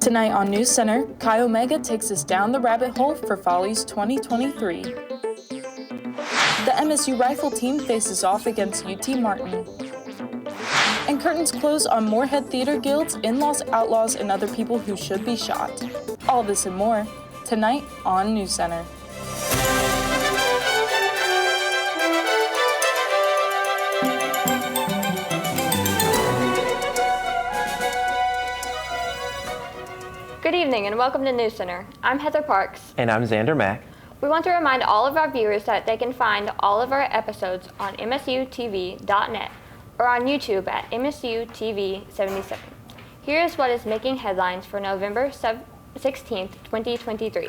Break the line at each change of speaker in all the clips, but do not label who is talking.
Tonight on NewsCenter, Chi Omega takes us down the rabbit hole for Follies 2023. The MSU rifle team faces off against UT Martin. And curtains close on Moorhead Theater Guild's in-laws, outlaws, and other people who should be shot. All this and more, tonight on NewsCenter.
Good evening and welcome to NewsCenter. I'm Heather Parks.
And I'm Xander Mack.
We want to remind all of our viewers that they can find all of our episodes on msutv.net or on YouTube at msutv77. Here is what is making headlines for November 16th, 2023.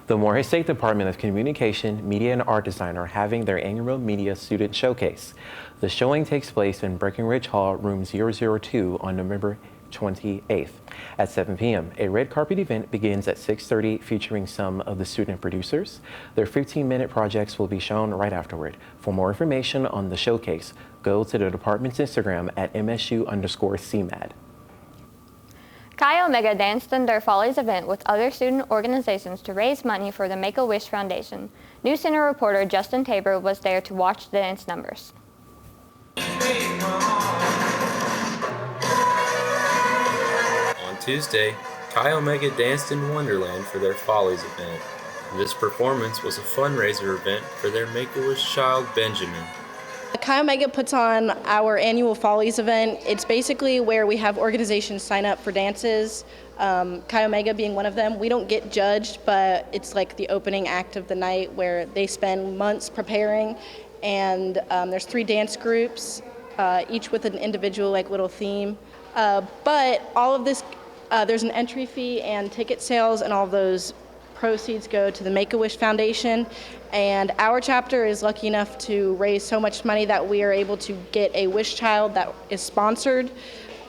The Moorhead State Department of Communication, Media, and Art Design are having their annual Media Student Showcase. The showing takes place in Breckenridge Hall, room 002 on November 28th at 7 p.m. A red carpet event begins at 6:30 featuring some of the student producers. Their 15-minute projects will be shown right afterward. For more information on the showcase, go to the department's Instagram at MSU_CMAD.
Chi Omega danced in their Follies event with other student organizations to raise money for the Make-A-Wish Foundation. NewsCenter reporter Justin Tabor was there to watch the dance numbers.
Tuesday, Chi Omega danced in Wonderland for their Follies event. This performance was a fundraiser event for their Make-A-Wish child, Benjamin.
Chi Omega puts on our annual Follies event. It's basically where we have organizations sign up for dances, Chi Omega being one of them. We don't get judged, but it's like the opening act of the night where they spend months preparing, and there's 3 dance groups, each with an individual little theme. But all of this, there's an entry fee and ticket sales, and all of those proceeds go to the Make-A-Wish Foundation. And our chapter is lucky enough to raise so much money that we are able to get a wish child that is sponsored.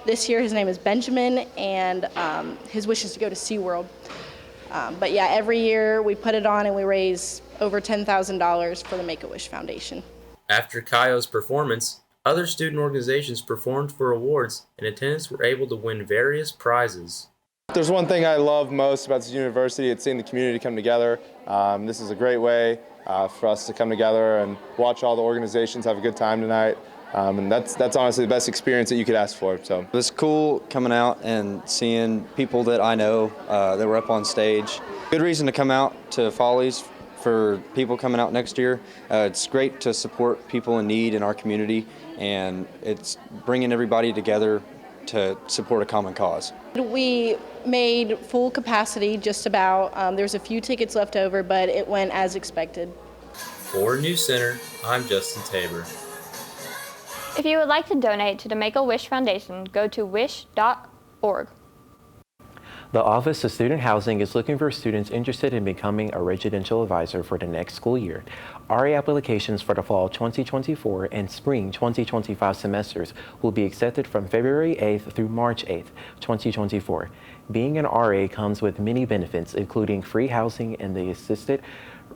This year his name is Benjamin, and his wish is to go to SeaWorld. But yeah, every year we put it on and we raise over $10,000 for the Make-A-Wish Foundation.
After Chi's performance, other student organizations performed for awards, and attendants were able to win various prizes.
There's one thing I love most about this university, it's seeing the community come together. This is a great way for us to come together and watch all the organizations have a good time tonight. And that's honestly the best experience that you could ask for. So
it's cool coming out and seeing people that I know that were up on stage. Good reason to come out to Follies for people coming out next year. It's great to support people in need in our community, and it's bringing everybody together to support a common cause.
We made full capacity just about. There's a few tickets left over, but it went as expected.
For NewsCenter, I'm Justin Tabor.
If you would like to donate to the Make-A-Wish Foundation, go to wish.org.
The Office of Student Housing is looking for students interested in becoming a residential advisor for the next school year. RA applications for the fall 2024 and spring 2025 semesters will be accepted from February 8th through March 8th, 2024. Being an RA comes with many benefits, including free housing in the Assisted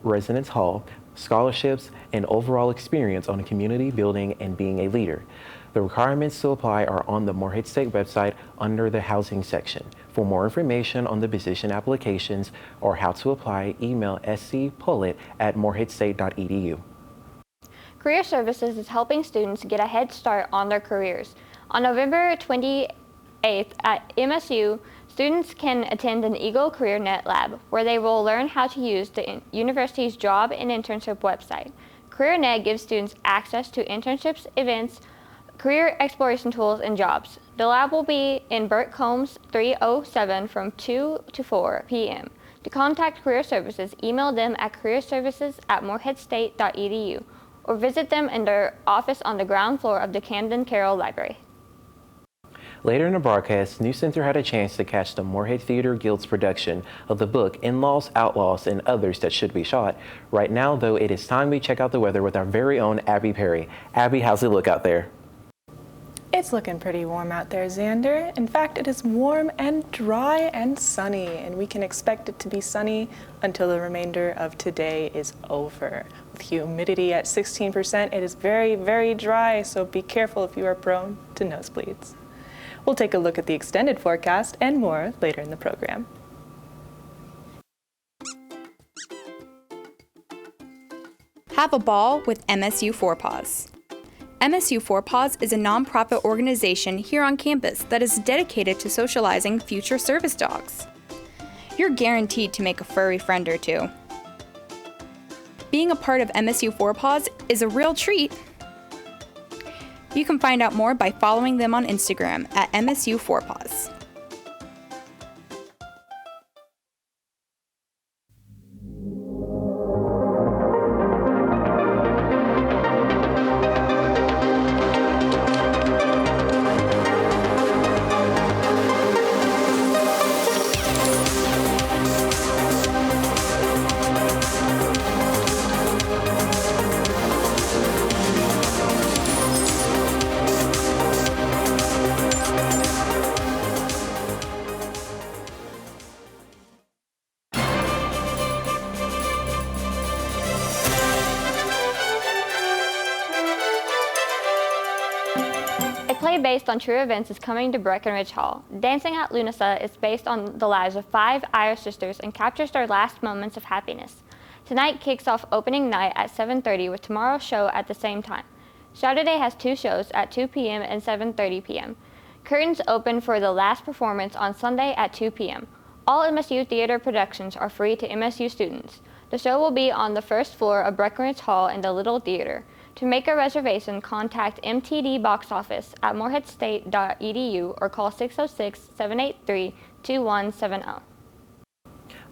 Residence Hall, scholarships, and overall experience on community building and being a leader. The requirements to apply are on the Moorhead State website under the Housing section. For more information on the position applications or how to apply, email scpullet@moorheadstate.edu.
Career Services is helping students get a head start on their careers. On November 28th at MSU, students can attend an Eagle CareerNet Lab, where they will learn how to use the university's job and internship website. CareerNet gives students access to internships, events, career exploration tools, and jobs. The lab will be in Burt Combs 307 from 2 to 4 p.m. To contact Career Services, email them at careerservices@moorheadstate.edu or visit them in their office on the ground floor of the Camden Carroll Library.
Later in the broadcast, NewsCenter had a chance to catch the Moorhead Theater Guild's production of the book In-Laws, Outlaws, and Others That Should Be Shot. Right now, though, it is time we check out the weather with our very own Abby Perry. Abby, how's it look out there?
It's looking pretty warm out there, Xander. In fact, it is warm and dry and sunny, and we can expect it to be sunny until the remainder of today is over. With humidity at 16%, it is very, very dry, so be careful if you are prone to nosebleeds.
We'll take a look at the extended forecast and more later in the program.
Have a ball with MSU 4Paws. MSU 4Paws is a nonprofit organization here on campus that is dedicated to socializing future service dogs. You're guaranteed to make a furry friend or two. Being a part of MSU 4Paws is a real treat. You can find out more by following them on Instagram at MSU 4Paws.
Play based on true events is coming to Breckenridge Hall. Dancing at Lunasa is based on the lives of 5 Irish sisters and captures their last moments of happiness. Tonight kicks off opening night at 7:30 with tomorrow's show at the same time. Saturday has 2 shows at 2 p.m. and 7:30 p.m. Curtains open for the last performance on Sunday at 2 p.m. All MSU theater productions are free to MSU students. The show will be on the first floor of Breckenridge Hall in the Little Theater. To make a reservation, contact MTD Box Office at moreheadstate.edu or call 606-783-2170.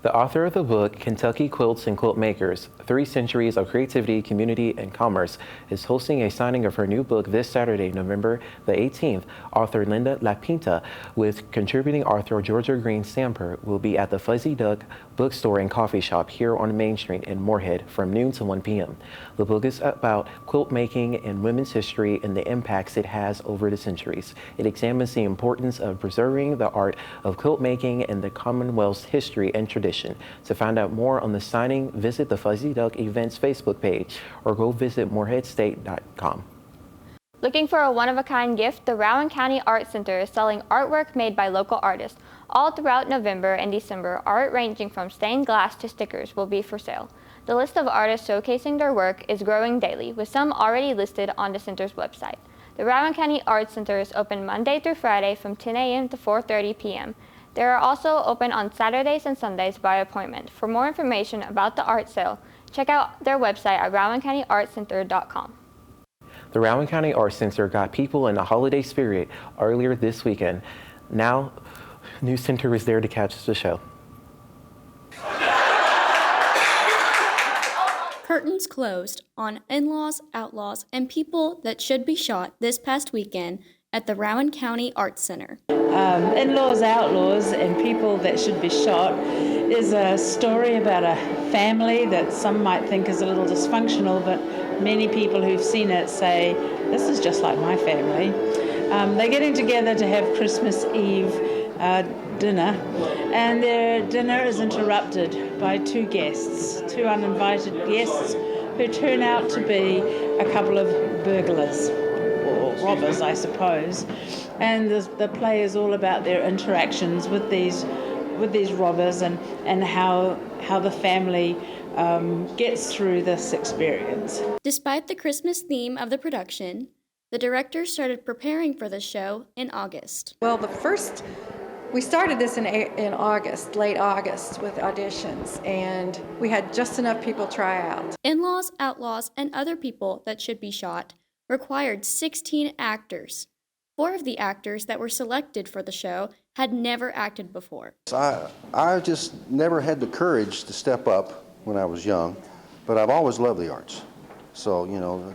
The author of the book, Kentucky Quilts and Quilt Makers, 3 Centuries of Creativity, Community, and Commerce, is hosting a signing of her new book this Saturday, November the 18th. Author Linda LaPinta, with contributing author Georgia Green Stamper, will be at the Fuzzy Duck bookstore and coffee shop here on Main Street in Moorhead from noon to 1 p.m. The book is about quilt making and women's history and the impacts it has over the centuries. It examines the importance of preserving the art of quilt making and the Commonwealth's history and tradition. To find out more on the signing, visit the Fuzzy Duck Events Facebook page or go visit moreheadstate.com.
Looking for a one-of-a-kind gift? The Rowan County Art Center is selling artwork made by local artists. All throughout November and December, art ranging from stained glass to stickers will be for sale. The list of artists showcasing their work is growing daily, with some already listed on the center's website. The Rowan County Art Center is open Monday through Friday from 10 a.m. to 4:30 p.m. They are also open on Saturdays and Sundays by appointment. For more information about the art sale, check out their website at rowancountyartcenter.com.
The Rowan County Art Center got people in the holiday spirit earlier this weekend. Now, NewsCenter is there to catch the show.
Curtains closed on In-Laws, Outlaws, and People That Should Be Shot this past weekend at the Rowan County Art Center.
In-Laws, Outlaws, and People That Should Be Shot is a story about a family that some might think is a little dysfunctional, but many people who've seen it say, this is just like my family. They're getting together to have Christmas Eve dinner, and their dinner is interrupted by 2 guests, 2 uninvited guests who turn out to be a couple of burglars, or robbers, I suppose. And the play is all about their interactions with these robbers and how the family gets through this experience.
Despite the Christmas theme of the production, the director started preparing for the show in August.
Well, we started this in August, late August, with auditions, and we had just enough people try out.
In-Laws, Outlaws, and Other People That Should Be Shot required 16 actors. 4 of the actors that were selected for the show had never acted before.
I just never had the courage to step up when I was young, but I've always loved the arts. So,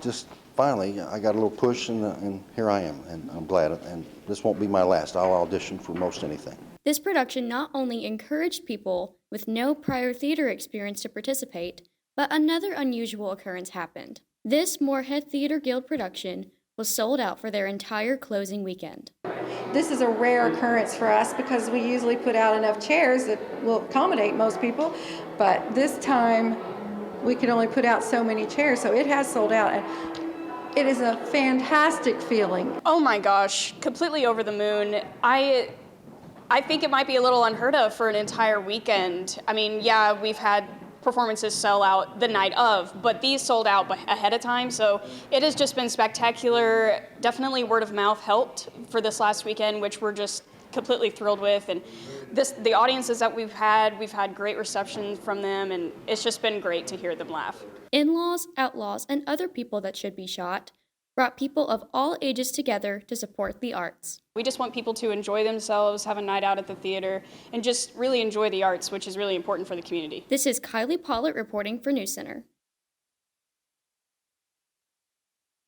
just finally I got a little push and here I am, and I'm glad, and this won't be my last. I'll audition for most anything.
This production not only encouraged people with no prior theater experience to participate, but another unusual occurrence happened. This Moorhead Theater Guild production was sold out for their entire closing weekend.
This is a rare occurrence for us because we usually put out enough chairs that will accommodate most people, but this time we could only put out so many chairs, so it has sold out. And It is a fantastic feeling.
Oh my gosh, completely over the moon. I think it might be a little unheard of for an entire weekend. I mean, yeah, we've had performances sell out the night of, but these sold out ahead of time, so it has just been spectacular. Definitely word of mouth helped for this last weekend, which we're just completely thrilled with, and the audiences that we've had great reception from them, and it's just been great to hear them laugh.
In-laws, outlaws, and other people that should be shot brought people of all ages together to support the arts.
We just want people to enjoy themselves, have a night out at the theater, and just really enjoy the arts, which is really important for the community.
This is Kylie Pollard reporting for NewsCenter.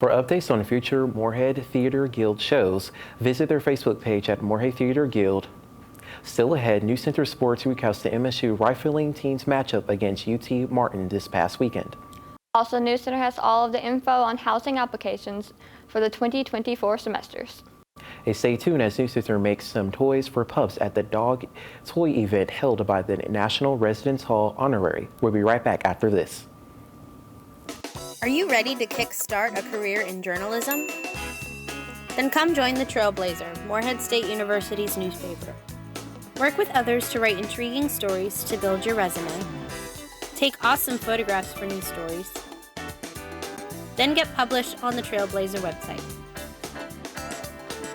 For updates on future Moorhead Theater Guild shows, visit their Facebook page at Moorhead Theater Guild. Still ahead, NewsCenter Sports recaps the MSU rifling team's matchup against UT Martin this past weekend.
Also, NewsCenter has all of the info on housing applications for the 2024 semesters.
And stay tuned as NewsCenter makes some toys for pups at the dog toy event held by the National Residence Hall Honorary. We'll be right back after this.
Are you ready to kickstart a career in journalism? Then come join the Trailblazer, Moorhead State University's newspaper. Work with others to write intriguing stories to build your resume. Take awesome photographs for news stories. Then get published on the Trailblazer website.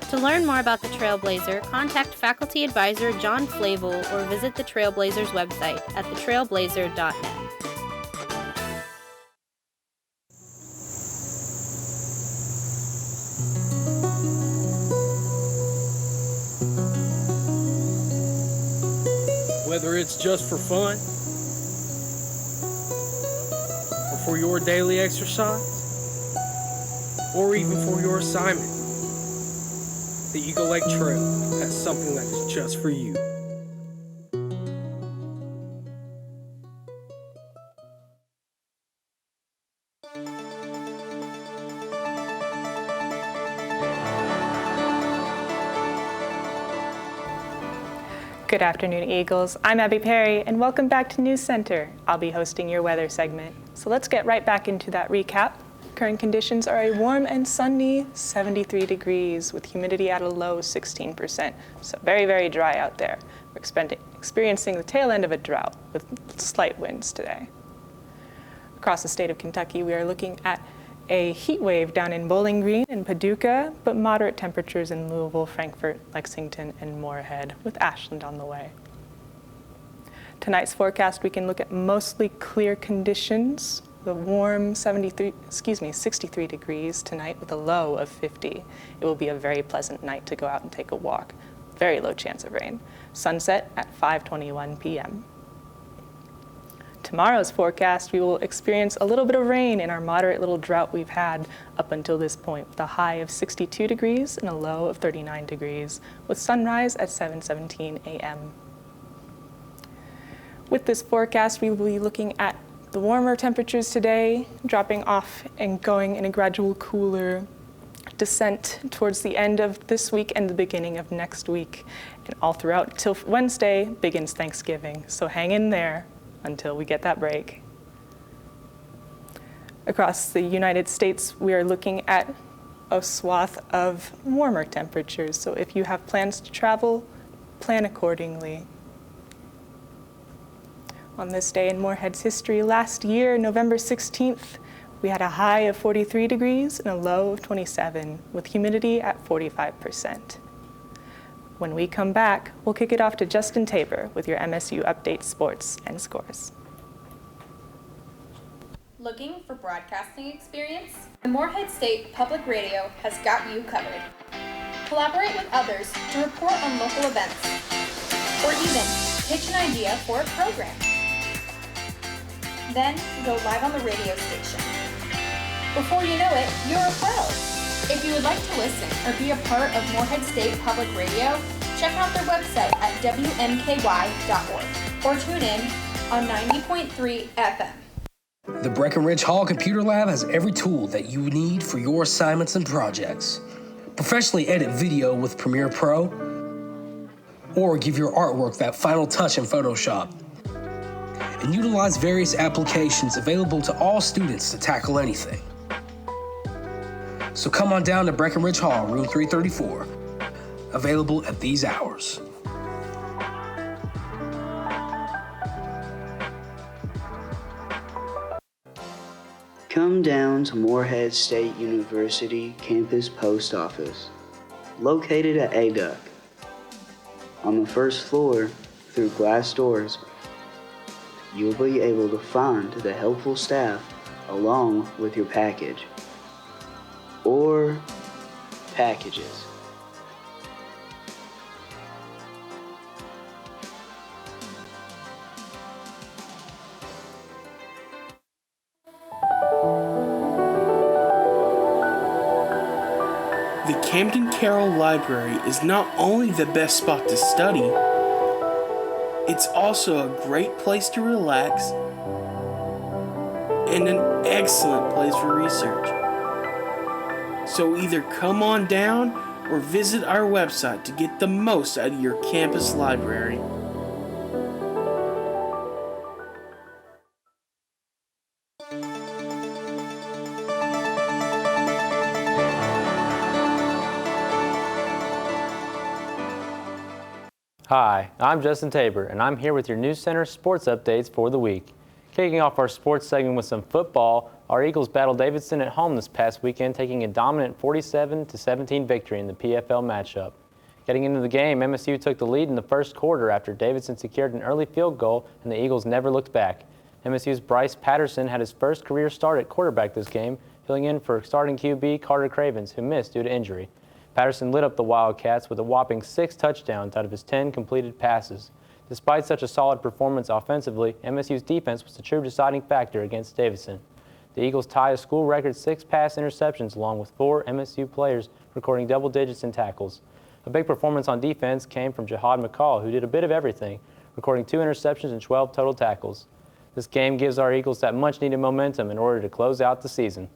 To learn more about the Trailblazer, contact faculty advisor John Flavel or visit the Trailblazer's website at thetrailblazer.net.
Whether it's just for fun or for your daily exercise or even for your assignment, the Eagle Lake Trail has something that is just for you.
Good afternoon, Eagles. I'm Abby Perry, and welcome back to NewsCenter. I'll be hosting your weather segment. So let's get right back into that recap. Current conditions are a warm and sunny 73 degrees with humidity at a low 16%. So very, very dry out there. We're experiencing the tail end of a drought with slight winds today. Across the state of Kentucky, we are looking at a heat wave down in Bowling Green and Paducah, but moderate temperatures in Louisville, Frankfort, Lexington, and Moorhead, with Ashland on the way. Tonight's forecast, we can look at mostly clear conditions. The warm 63 degrees tonight with a low of 50. It will be a very pleasant night to go out and take a walk. Very low chance of rain. Sunset at 5:21 p.m. Tomorrow's forecast, we will experience a little bit of rain in our moderate little drought we've had up until this point, with a high of 62 degrees and a low of 39 degrees, with sunrise at 7:17 a.m. With this forecast, we will be looking at the warmer temperatures today, dropping off and going in a gradual cooler descent towards the end of this week and the beginning of next week. And all throughout till Wednesday begins Thanksgiving, so hang in there until we get that break. Across the United States, we are looking at a swath of warmer temperatures, so if you have plans to travel, plan accordingly. On this day in Moorhead's history, last year, November 16th, we had a high of 43 degrees and a low of 27, with humidity at 45%. When we come back, we'll kick it off to Justin Tabor with your MSU Update Sports and Scores.
Looking for broadcasting experience? The Moorhead State Public Radio has got you covered. Collaborate with others to report on local events, or even pitch an idea for a program. Then go live on the radio station. Before you know it, you're a pro. If you would like to listen or be a part of Moorhead State Public Radio, check out their website at WMKY.org or tune in on 90.3 FM.
The Breckenridge Hall Computer Lab has every tool that you need for your assignments and projects. Professionally edit video with Premiere Pro, or give your artwork that final touch in Photoshop. And utilize various applications available to all students to tackle anything. So come on down to Breckenridge Hall, room 334. Available at these hours.
Come down to Morehead State University Campus Post Office, located at ADUC. On the first floor, through glass doors, you'll be able to find the helpful staff along with your package or packages.
The Camden Carroll Library is not only the best spot to study, it's also a great place to relax and an excellent place for research. So either come on down or visit our website to get the most out of your campus library.
Hi, I'm Justin Tabor, and I'm here with your NewsCenter sports updates for the week. Kicking off our sports segment with some football, our Eagles battled Davidson at home this past weekend, taking a dominant 47-17 victory in the PFL matchup. Getting into the game, MSU took the lead in the first quarter after Davidson secured an early field goal, and the Eagles never looked back. MSU's Bryce Patterson had his first career start at quarterback this game, filling in for starting QB Carter Cravens, who missed due to injury. Patterson lit up the Wildcats with a whopping 6 touchdowns out of his 10 completed passes. Despite such a solid performance offensively, MSU's defense was the true deciding factor against Davidson. The Eagles tie a school record 6 pass interceptions along with 4 MSU players recording double digits in tackles. A big performance on defense came from Jihad McCall, who did a bit of everything, recording 2 interceptions and 12 total tackles. This game gives our Eagles that much-needed momentum in order to close out the season.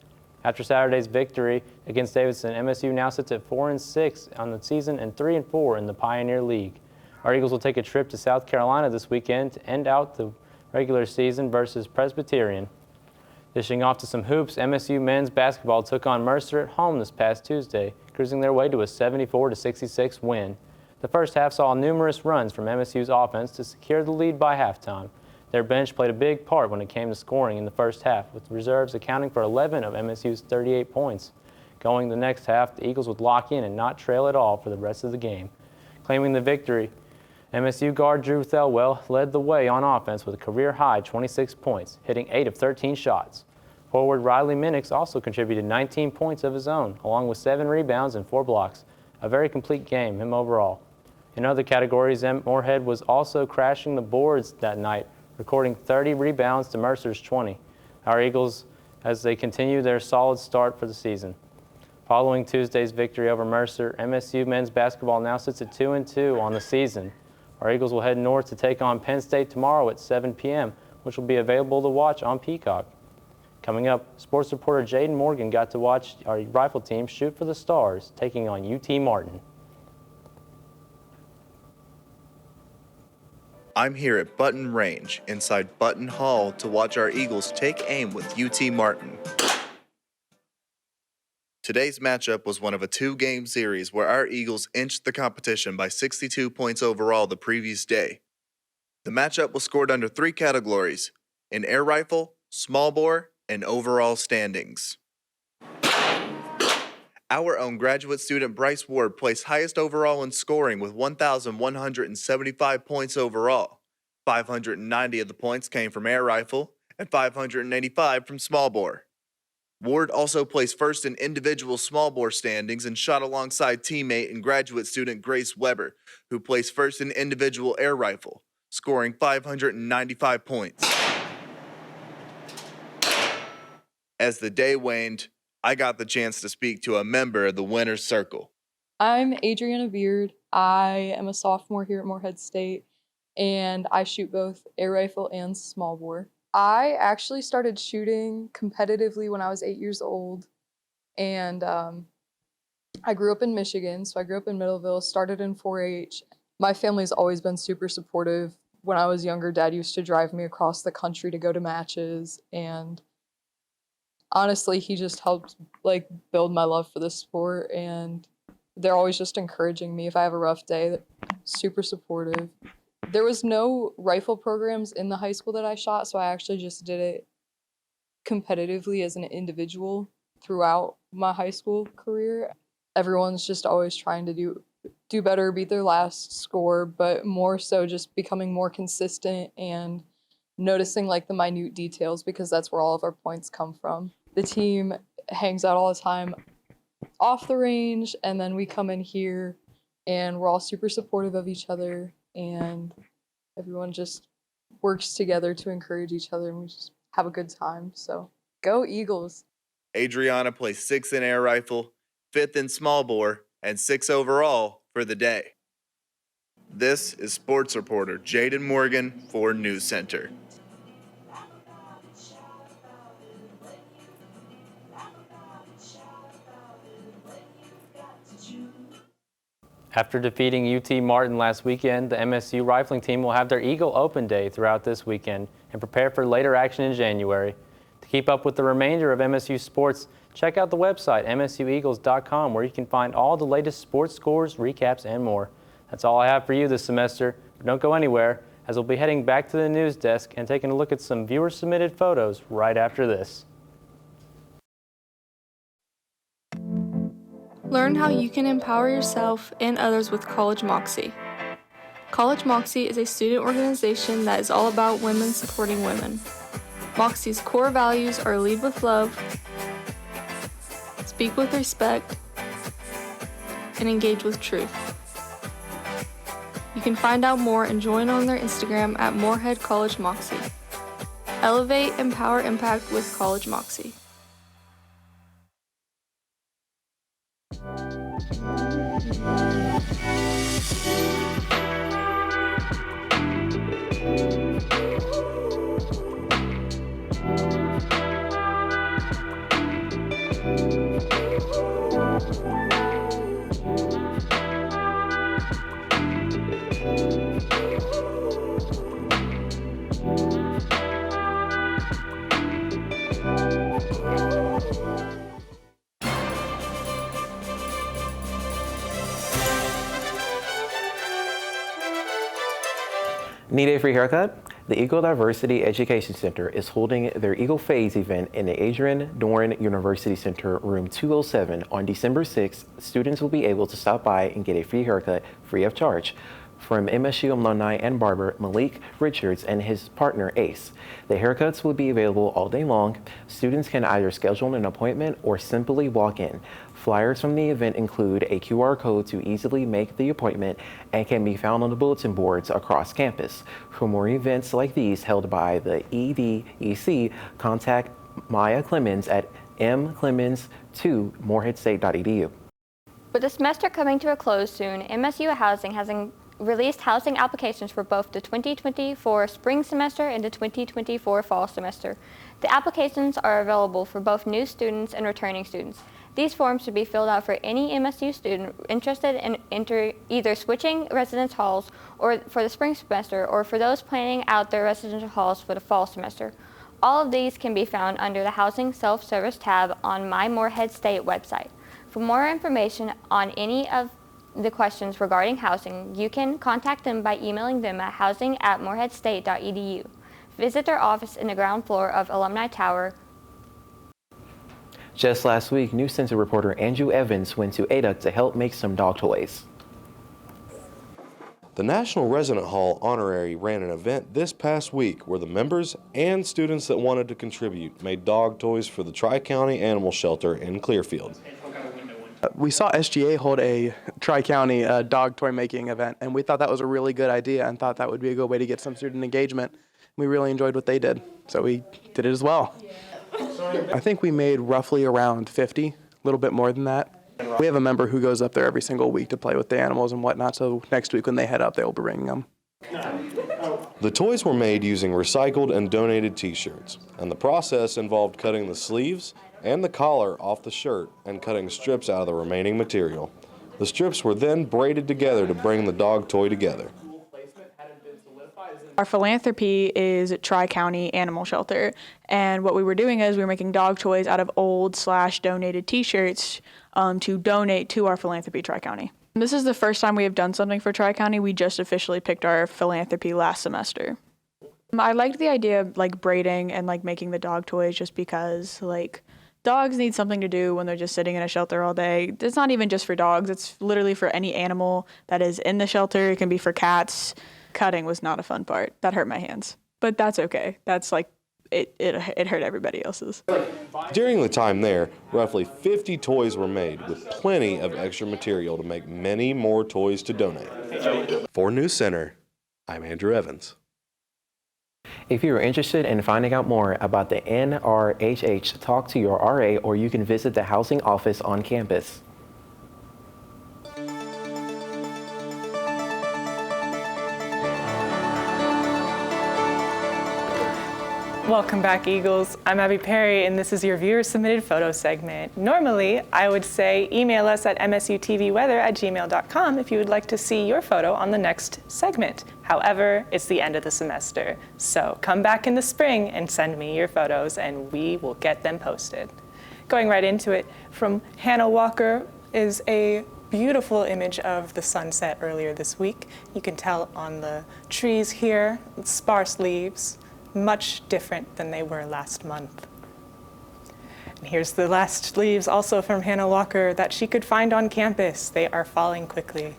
After Saturday's victory against Davidson, MSU now sits at 4-6 on the season and 3-4 in the Pioneer League. Our Eagles will take a trip to South Carolina this weekend to end out the regular season versus Presbyterian. Dishing off to some hoops, MSU men's basketball took on Mercer at home this past Tuesday, cruising their way to a 74-66 win. The first half saw numerous runs from MSU's offense to secure the lead by halftime. Their bench played a big part when it came to scoring in the first half, with reserves accounting for 11 of MSU's 38 points. Going the next half, the Eagles would lock in and not trail at all for the rest of the game. Claiming the victory, MSU guard Drew Thelwell led the way on offense with a career-high 26 points, hitting 8 of 13 shots. Forward Riley Minix also contributed 19 points of his own, along with 7 rebounds and 4 blocks. A very complete game, him overall. In other categories, Morehead was also crashing the boards that night, recording 30 rebounds to Mercer's 20. Our Eagles, as they continue their solid start for the season. Following Tuesday's victory over Mercer, MSU men's basketball now sits at 2-2 on the season. Our Eagles will head north to take on Penn State tomorrow at 7 p.m., which will be available to watch on Peacock. Coming up, sports reporter Jaden Morgan got to watch our rifle team shoot for the Stars, taking on UT Martin.
I'm here at Button Range, inside Button Hall, to watch our Eagles take aim with UT Martin. Today's matchup was one of a 2-game series where our Eagles inched the competition by 62 points overall the previous day. The matchup was scored under 3 categories: in air rifle, small bore, and overall standings. Our own graduate student Bryce Ward placed highest overall in scoring with 1,175 points overall. 590 of the points came from air rifle and 585 from small bore. Ward also placed first in individual small bore standings and shot alongside teammate and graduate student Grace Weber, who placed first in individual air rifle, scoring 595 points. As the day waned, I got the chance to speak to a member of the winner's circle.
I'm Adriana Beard. I am a sophomore here at Morehead State, and I shoot both air rifle and small bore. I actually started shooting competitively when I was 8 years old, and I grew up in Michigan, so I grew up in Middleville, started in 4-H. My family's always been super supportive. When I was younger, Dad used to drive me across the country to go to matches, and honestly, he just helped like build my love for this sport, and they're always just encouraging me if I have a rough day. They're super supportive. There was no rifle programs in the high school that I shot, so I actually just did it competitively as an individual throughout my high school career. Everyone's just always trying to do better, beat their last score, but more so just becoming more consistent and noticing like the minute details, because that's where all of our points come from. The team hangs out all the time off the range, and then we come in here and we're all super supportive of each other, and everyone just works together to encourage each other, and we just have a good time. So go Eagles.
Adriana placed 6th in air rifle, 5th in small bore, and 6th overall for the day. This is sports reporter Jaden Morgan for NewsCenter.
After defeating UT Martin last weekend, the MSU rifling team will have their Eagle Open Day throughout this weekend and prepare for later action in January. To keep up with the remainder of MSU sports, check out the website msueagles.com, where you can find all the latest sports scores, recaps, and more. That's all I have for you this semester, but don't go anywhere, as we'll be heading back to the news desk and taking a look at some viewer-submitted photos right after this.
Learn how you can empower yourself and others with College Moxie. College Moxie is a student organization that is all about women supporting women. Moxie's core values are lead with love, speak with respect, and engage with truth. You can find out more and join on their Instagram at Moorhead College Moxie. Elevate, empower, impact with College Moxie.
Need a free haircut? The Eagle Diversity Education Center is holding their Eagle Phase event in the Adrian Doran University Center, room 207 on December 6th. Students will be able to stop by and get a free haircut free of charge from MSU alumni and barber Malik Richards and his partner Ace. The haircuts will be available all day long. Students can either schedule an appointment or simply walk in. Flyers from the event include a QR code to easily make the appointment and can be found on the bulletin boards across campus. For more events like these held by the EDEC, contact Maya Clemens at mclemens2moreheadstate.edu.
With the semester coming to a close soon, MSU Housing has released housing applications for both the 2024 spring semester and the 2024 fall semester. The applications are available for both new students and returning students. These forms should be filled out for any MSU student interested in either switching residence halls or for the spring semester, or for those planning out their residential halls for the fall semester. All of these can be found under the Housing Self-Service tab on My Morehead State website. For more information on any of the questions regarding housing, you can contact them by emailing them at housing@moreheadstate.edu. Visit their office in the ground floor of Alumni Tower.
Just last week, NewsCenter reporter Andrew Evans went to Ada to help make some dog toys.
The National Resident Hall Honorary ran an event this past week where the members and students that wanted to contribute made dog toys for the Tri-County Animal Shelter in Clearfield.
We saw SGA hold a Tri-County dog toy making event, and we thought that was a really good idea and thought that would be a good way to get some student engagement. We really enjoyed what they did, so we did it as well. I think we made roughly around 50, a little bit more than that. We have a member who goes up there every single week to play with the animals and whatnot, so next week when they head up, they will be bringing them.
The toys were made using recycled and donated t-shirts, and the process involved cutting the sleeves and the collar off the shirt and cutting strips out of the remaining material. The strips were then braided together to bring the dog toy together.
Our philanthropy is Tri-County Animal Shelter, and what we were doing is we were making dog toys out of old/donated t-shirts to donate to our philanthropy Tri-County. This is the first time we have done something for Tri-County. We just officially picked our philanthropy last semester. I liked the idea of like braiding and like making the dog toys just because like dogs need something to do when they're just sitting in a shelter all day. It's not even just for dogs. It's literally for any animal that is in the shelter. It can be for cats. Cutting was not a fun part. That hurt my hands, but that's okay. That's like, it hurt everybody else's.
During the time there, roughly 50 toys were made with plenty of extra material to make many more toys to donate. For NewsCenter, I'm Andrew Evans.
If you're interested in finding out more about the NRHH, talk to your RA or you can visit the housing office on campus.
Welcome back, Eagles. I'm Abby Perry, and this is your viewer-submitted photo segment. Normally, I would say email us at msutvweather@gmail.com if you would like to see your photo on the next segment. However, it's the end of the semester, so come back in the spring and send me your photos, and we will get them posted. Going right into it, from Hannah Walker is a beautiful image of the sunset earlier this week. You can tell on the trees here, sparse leaves. Much different than they were last month. And here's the last leaves also from Hannah Walker that she could find on campus. They are falling quickly.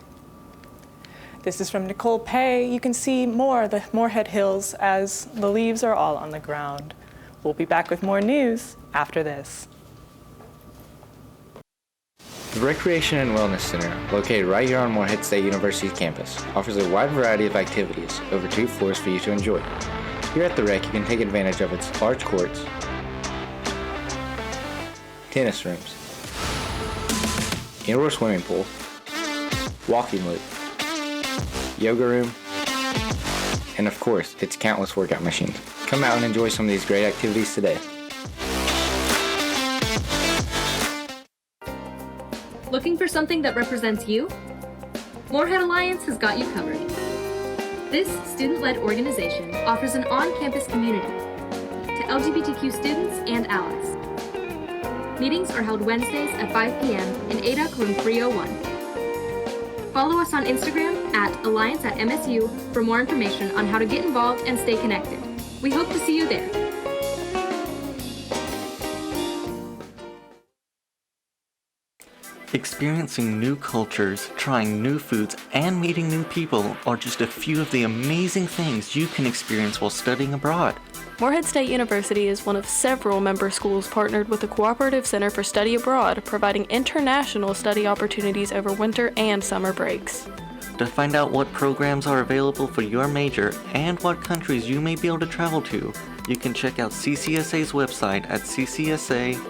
This is from Nicole Pay. You can see the Moorhead Hills as the leaves are all on the ground. We'll be back with more news after this.
The Recreation and Wellness Center, located right here on Moorhead State University's campus, offers a wide variety of activities over 2 floors for you to enjoy. Here at the Rec, you can take advantage of its large courts, tennis rooms, indoor swimming pool, walking loop, yoga room, and of course, its countless workout machines. Come out and enjoy some of these great activities today.
Looking for something that represents you? Moorhead Alliance has got you covered. This student-led organization offers an on-campus community to LGBTQ students and allies. Meetings are held Wednesdays at 5 p.m. in ADUC room 301. Follow us on Instagram at Alliance@MSU for more information on how to get involved and stay connected. We hope to see you there.
Experiencing new cultures, trying new foods, and meeting new people are just a few of the amazing things you can experience while studying abroad.
Moorhead State University is one of several member schools partnered with the Cooperative Center for Study Abroad, providing international study opportunities over winter and summer breaks.
To find out what programs are available for your major and what countries you may be able to travel to, you can check out CCSA's website at ccsa.cc.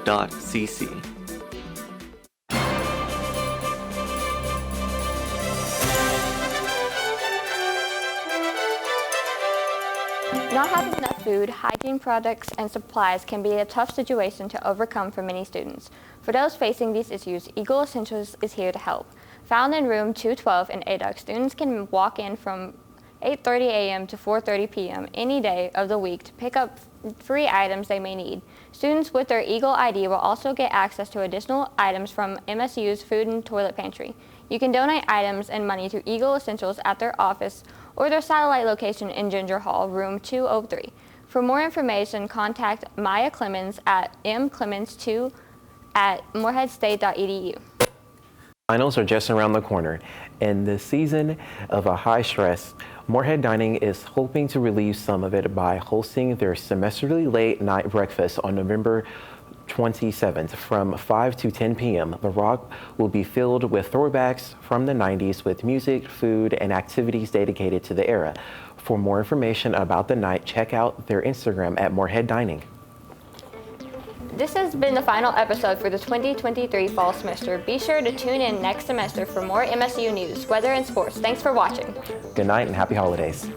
Not having enough food, hygiene products, and supplies can be a tough situation to overcome for many students. For those facing these issues, Eagle Essentials is here to help. Found in room 212 in ADUC, students can walk in from 8:30 a.m. to 4:30 p.m. any day of the week to pick up free items they may need. Students with their Eagle ID will also get access to additional items from MSU's food and toilet pantry. You can donate items and money to Eagle Essentials at their office or their satellite location in Ginger Hall, room 203. For more information, contact Maya Clemens at mclemens2@moorheadstate.edu.
Finals are just around the corner. In the season of a high stress, Moorhead Dining is hoping to relieve some of it by hosting their semesterly late night breakfast on November 27th from 5 to 10 p.m. The Rock will be filled with throwbacks from the 90s with music, food, and activities dedicated to the era. For more information about the night, check out their Instagram at Moorhead Dining.
This has been the final episode for the 2023 fall semester. Be sure to tune in next semester for more MSU news, weather, and sports. Thanks for watching.
Good night and happy holidays.